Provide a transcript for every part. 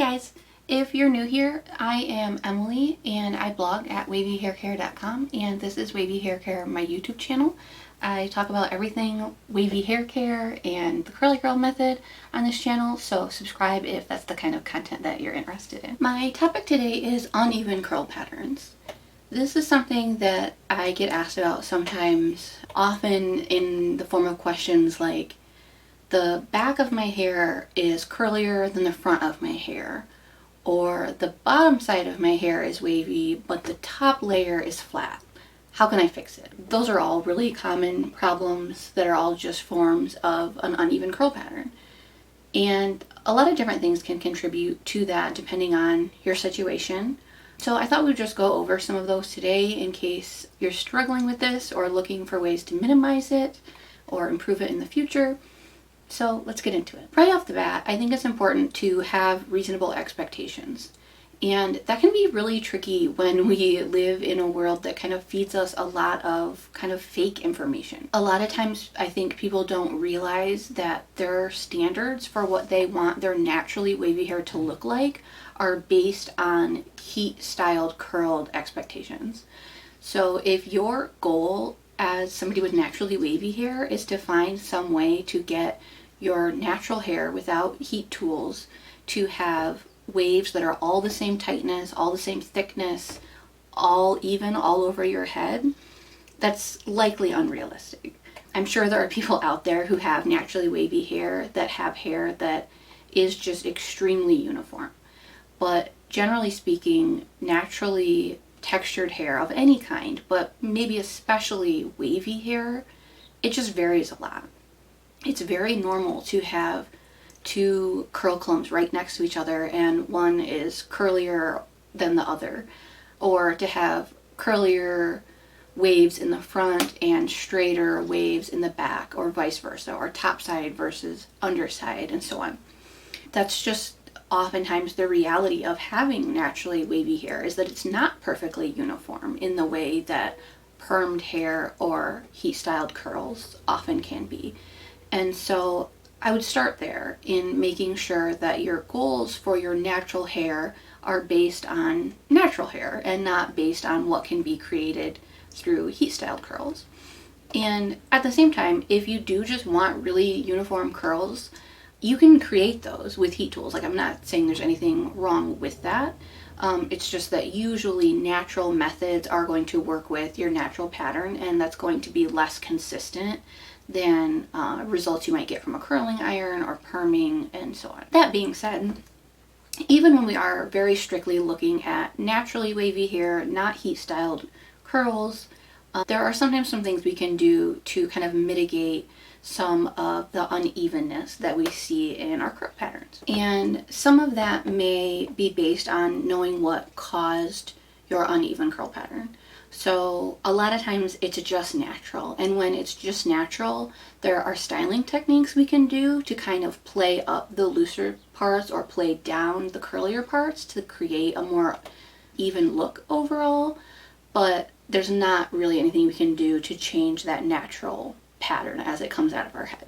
guys, if you're new here, I am Emily and I blog at wavyhaircare.com, and this is Wavy Hair Care, my YouTube channel. I talk about everything wavy hair care and the curly girl method on this channel, so subscribe if that's the kind of content that you're interested in. My topic today is uneven curl patterns. This is something that I get asked about sometimes, often in the form of questions like, the back of my hair is curlier than the front of my hair, or the bottom side of my hair is wavy but the top layer is flat. How can I fix it? Those are all really common problems that are all just forms of an uneven curl pattern. And a lot of different things can contribute to that depending on your situation. So I thought we'd just go over some of those today in case you're struggling with this or looking for ways to minimize it or improve it in the future. So let's get into it. Right off the bat, I think it's important to have reasonable expectations. And that can be really tricky when we live in a world that kind of feeds us a lot of kind of fake information. A lot of times I think people don't realize that their standards for what they want their naturally wavy hair to look like are based on heat-styled curled expectations. So if your goal as somebody with naturally wavy hair is to find some way to get your natural hair without heat tools to have waves that are all the same tightness, all the same thickness, all even all over your head, that's likely unrealistic. I'm sure there are people out there who have naturally wavy hair that have hair that is just extremely uniform. But generally speaking, naturally textured hair of any kind, but maybe especially wavy hair, it just varies a lot. It's very normal to have two curl clumps right next to each other and one is curlier than the other, or to have curlier waves in the front and straighter waves in the back, or vice versa, or top side versus underside, and so on. That's just oftentimes the reality of having naturally wavy hair, is that it's not perfectly uniform in the way that permed hair or heat styled curls often can be. And so I would start there in making sure that your goals for your natural hair are based on natural hair and not based on what can be created through heat styled curls. And at the same time, if you do just want really uniform curls, you can create those with heat tools. Like, I'm not saying there's anything wrong with that. It's just that usually natural methods are going to work with your natural pattern, and that's going to be less consistent than results you might get from a curling iron or perming and so on. That being said, even when we are very strictly looking at naturally wavy hair, not heat styled curls, there are sometimes some things we can do to kind of mitigate some of the unevenness that we see in our curl patterns. And some of that may be based on knowing what caused your uneven curl pattern. So a lot of times it's just natural, and when it's just natural, there are styling techniques we can do to kind of play up the looser parts or play down the curlier parts to create a more even look overall, but there's not really anything we can do to change that natural pattern as it comes out of our head.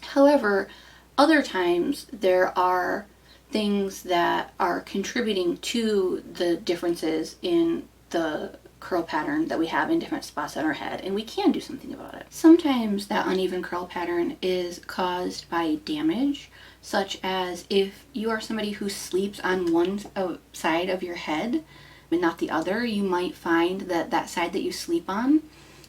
However, other times there are things that are contributing to the differences in the curl pattern that we have in different spots on our head, and we can do something about it. Sometimes that uneven curl pattern is caused by damage, such as if you are somebody who sleeps on one side of your head and not the other, you might find that that side that you sleep on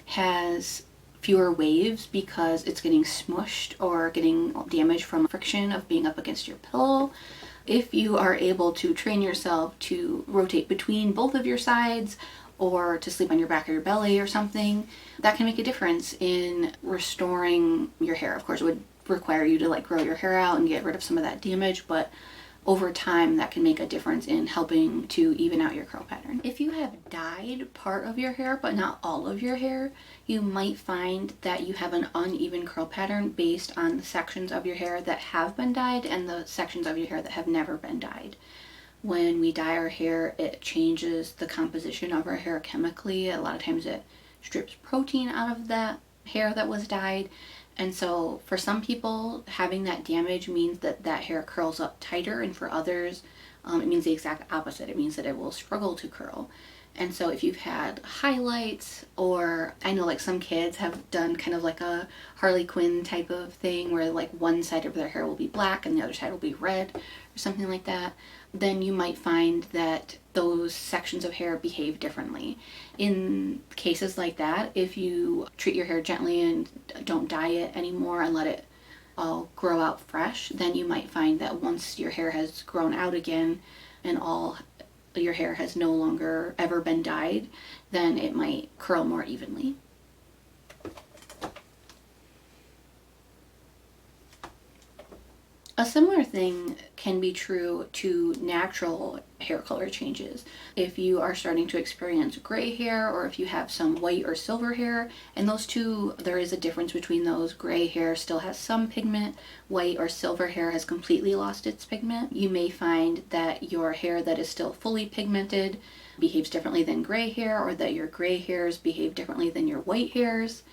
has fewer waves because it's getting smushed or getting damage from friction of being up against your pillow. If you are able to train yourself to rotate between both of your sides, or to sleep on your back or your belly or something, that can make a difference in restoring your hair. Of course, it would require you to grow your hair out and get rid of some of that damage, but over time that can make a difference in helping to even out your curl pattern. If you have dyed part of your hair but not all of your hair, you might find that you have an uneven curl pattern based on the sections of your hair that have been dyed and the sections of your hair that have never been dyed. When we dye our hair, it changes the composition of our hair chemically. A lot of times it strips protein out of that hair that was dyed, And so for some people, having that damage means that that hair curls up tighter, and for others, it means the exact opposite. It means that it will struggle to curl. And so if you've had highlights, or I know like some kids have done kind of like a Harley Quinn type of thing where like one side of their hair will be black and the other side will be red or something like that, then you might find that those sections of hair behave differently. In cases like that, if you treat your hair gently and don't dye it anymore and let it all grow out fresh, then you might find that once your hair has grown out again and all your hair has no longer ever been dyed, then it might curl more evenly. A similar thing can be true to natural hair color changes. If you are starting to experience gray hair, or if you have some white or silver hair, and those two, there is a difference between those. Gray hair still has some pigment, white or silver hair has completely lost its pigment. You may find that your hair that is still fully pigmented behaves differently than gray hair, or that your gray hairs behave differently than your white hairs.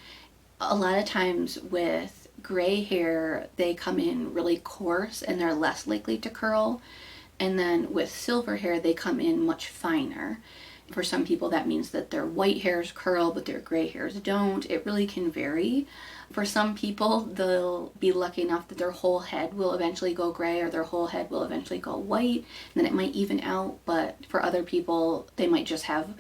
A lot of times with gray hair, they come in really coarse and they're less likely to curl. And then with silver hair, they come in much finer. For some people, that means that their white hairs curl, but their gray hairs don't. It really can vary. For some people, they'll be lucky enough that their whole head will eventually go gray, or their whole head will eventually go white, and then it might even out. But for other people, they might just have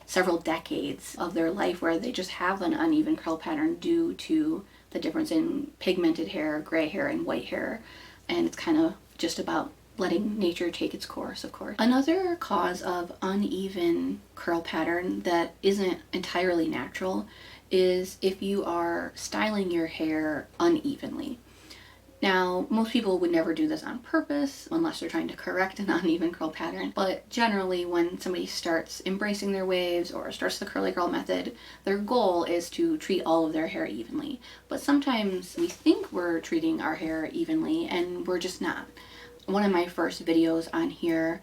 several decades of their life where they just have an uneven curl pattern due to the difference in pigmented hair, gray hair, and white hair. And it's kind of just about letting nature take its course, of course. Another cause of uneven curl pattern that isn't entirely natural is if you are styling your hair unevenly. Now, most people would never do this on purpose unless they're trying to correct an uneven curl pattern, but generally when somebody starts embracing their waves or starts the curly girl method, their goal is to treat all of their hair evenly. But sometimes we think we're treating our hair evenly and we're just not. One of my first videos on here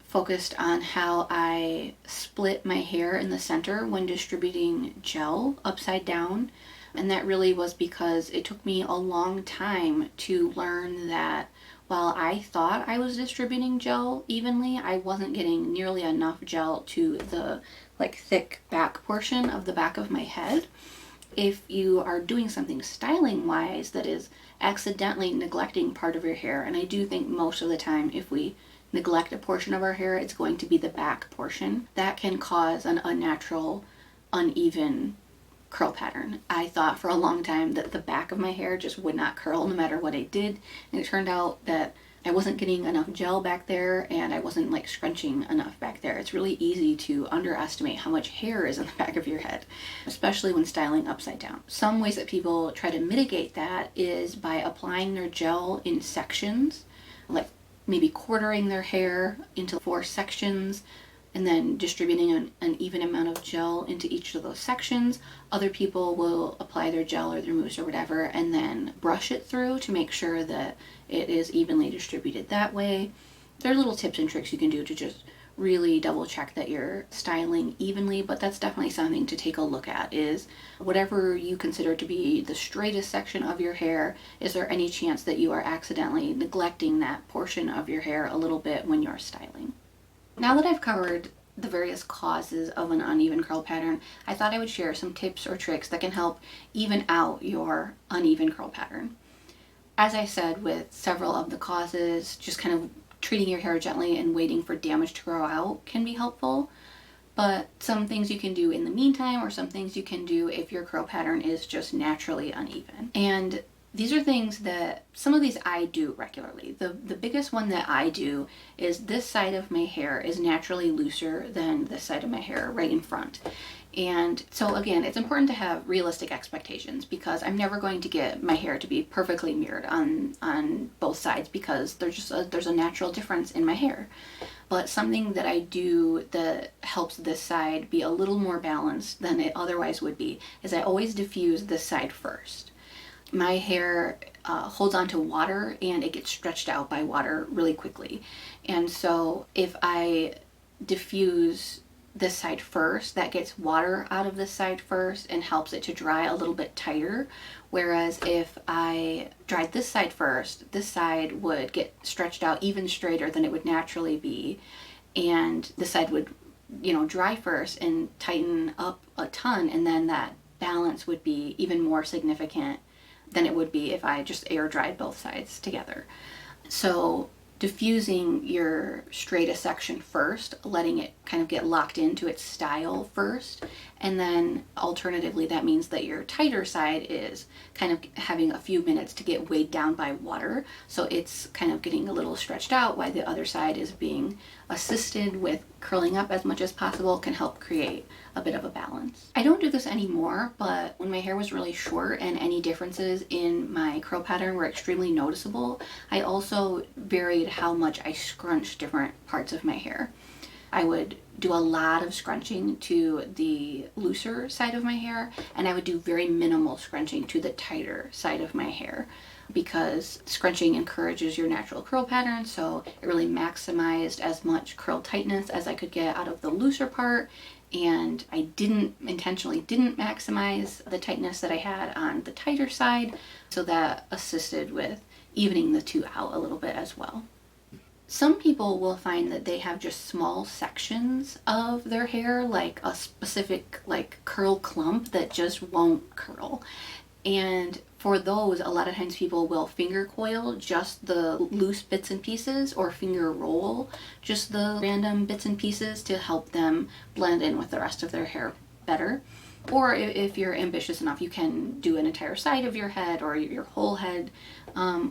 focused on how I split my hair in the center when distributing gel upside down. And that really was because it took me a long time to learn that while I thought I was distributing gel evenly, I wasn't getting nearly enough gel to the like thick back portion of the back of my head. If you are doing something styling wise that is accidentally neglecting part of your hair, and I do think most of the time if we neglect a portion of our hair, it's going to be the back portion, that can cause an unnatural, uneven curl pattern. I thought for a long time that the back of my hair just would not curl no matter what I did, and it turned out that I wasn't getting enough gel back there and I wasn't like scrunching enough back there. It's really easy to underestimate how much hair is in the back of your head, especially when styling upside down. Some ways that people try to mitigate that is by applying their gel in sections, like maybe quartering their hair into 4 sections and then distributing an even amount of gel into each of those sections. Other people will apply their gel or their mousse or whatever and then brush it through to make sure that it is evenly distributed that way. There are little tips and tricks you can do to just really double check that you're styling evenly, but that's definitely something to take a look at, is whatever you consider to be the straightest section of your hair, is there any chance that you are accidentally neglecting that portion of your hair a little bit when you're styling? Now that I've covered the various causes of an uneven curl pattern, I thought I would share some tips or tricks that can help even out your uneven curl pattern. As I said, with several of the causes, just kind of treating your hair gently and waiting for damage to grow out can be helpful. But some things you can do in the meantime, or some things you can do if your curl pattern is just naturally uneven. And these are things that, some of these I do regularly. The biggest one that I do is this side of my hair is naturally looser than this side of my hair right in front. And so again, it's important to have realistic expectations, because I'm never going to get my hair to be perfectly mirrored on both sides, because there's a natural difference in my hair. But something that I do that helps this side be a little more balanced than it otherwise would be is I always diffuse this side first. My hair holds on to water and it gets stretched out by water really quickly. And so if I diffuse this side first, that gets water out of this side first and helps it to dry a little bit tighter. Whereas if I dried this side first, this side would get stretched out even straighter than it would naturally be. And this side would, dry first and tighten up a ton. And then that balance would be even more significant than it would be if I just air dried both sides together. So diffusing your straightest section first, letting it kind of get locked into its style first, and then alternatively that means that your tighter side is kind of having a few minutes to get weighed down by water, so it's kind of getting a little stretched out while the other side is being assisted with curling up as much as possible, can help create a bit of a balance. I don't do this anymore, but when my hair was really short and any differences in my curl pattern were extremely noticeable, I also varied how much I scrunched different parts of my hair. I would do a lot of scrunching to the looser side of my hair, and I would do very minimal scrunching to the tighter side of my hair, because scrunching encourages your natural curl pattern, so it really maximized as much curl tightness as I could get out of the looser part, and I intentionally didn't maximize the tightness that I had on the tighter side, so that assisted with evening the two out a little bit as well. Some people will find that they have just small sections of their hair, like a specific curl clump that just won't curl. And for those, a lot of times people will finger coil just the loose bits and pieces, or finger roll just the random bits and pieces to help them blend in with the rest of their hair better. Or if you're ambitious enough, you can do an entire side of your head or your whole head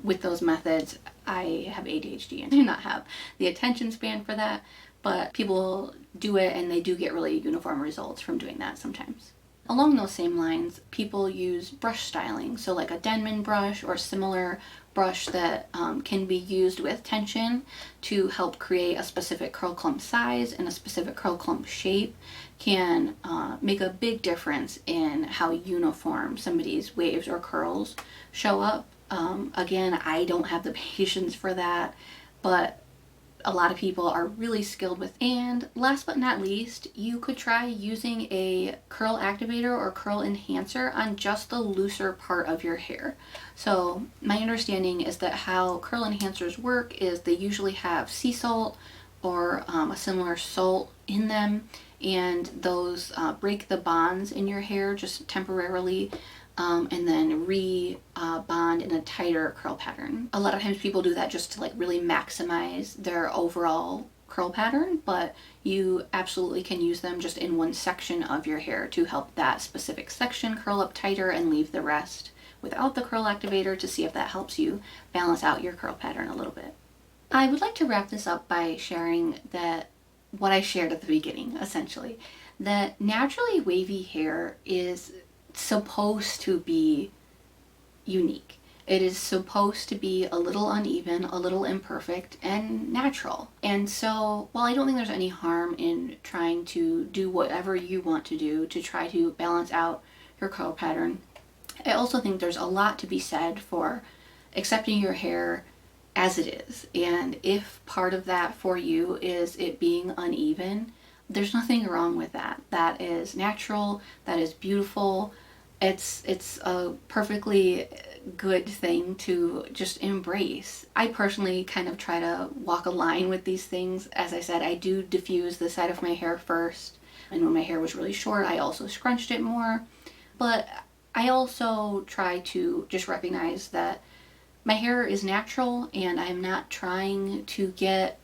with those methods. I have ADHD and do not have the attention span for that, but people do it and they do get really uniform results from doing that sometimes. Along those same lines, people use brush styling, so like a Denman brush or similar brush that can be used with tension to help create a specific curl clump size and a specific curl clump shape, can make a big difference in how uniform somebody's waves or curls show up. Again, I don't have the patience for that, but a lot of people are really skilled with. And last but not least, you could try using a curl activator or curl enhancer on just the looser part of your hair. So my understanding is that how curl enhancers work is they usually have sea salt or a similar salt in them, and those break the bonds in your hair just temporarily, and then bond in a tighter curl pattern. A lot of times people do that just to really maximize their overall curl pattern, but you absolutely can use them just in one section of your hair to help that specific section curl up tighter and leave the rest without the curl activator, to see if that helps you balance out your curl pattern a little bit. I would like to wrap this up by sharing that what I shared at the beginning, essentially, that naturally wavy hair is supposed to be unique. It is supposed to be a little uneven, a little imperfect, and natural. And so while I don't think there's any harm in trying to do whatever you want to do to try to balance out your curl pattern, I also think there's a lot to be said for accepting your hair as it is. And if part of that for you is it being uneven, there's nothing wrong with that. That is natural, that is beautiful. It's a perfectly good thing to just embrace. I personally kind of try to walk a line with these things. As I said, I do diffuse the side of my hair first, and when my hair was really short, I also scrunched it more. But I also try to just recognize that my hair is natural, and I'm not trying to get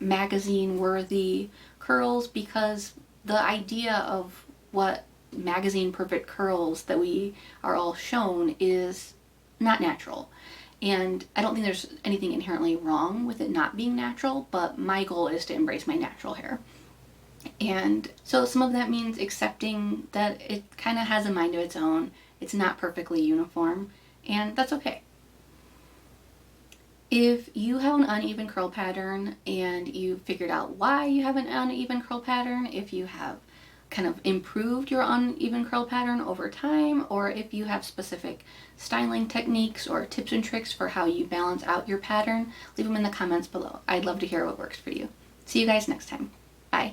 magazine worthy curls, because the idea of what magazine perfect curls that we are all shown is not natural. And I don't think there's anything inherently wrong with it not being natural, but my goal is to embrace my natural hair. And so some of that means accepting that it kind of has a mind of its own. It's not perfectly uniform, and that's okay. If you have an uneven curl pattern and you figured out why you have an uneven curl pattern, if you have kind of improved your uneven curl pattern over time, or if you have specific styling techniques or tips and tricks for how you balance out your pattern, leave them in the comments below. I'd love to hear what works for you. See you guys next time.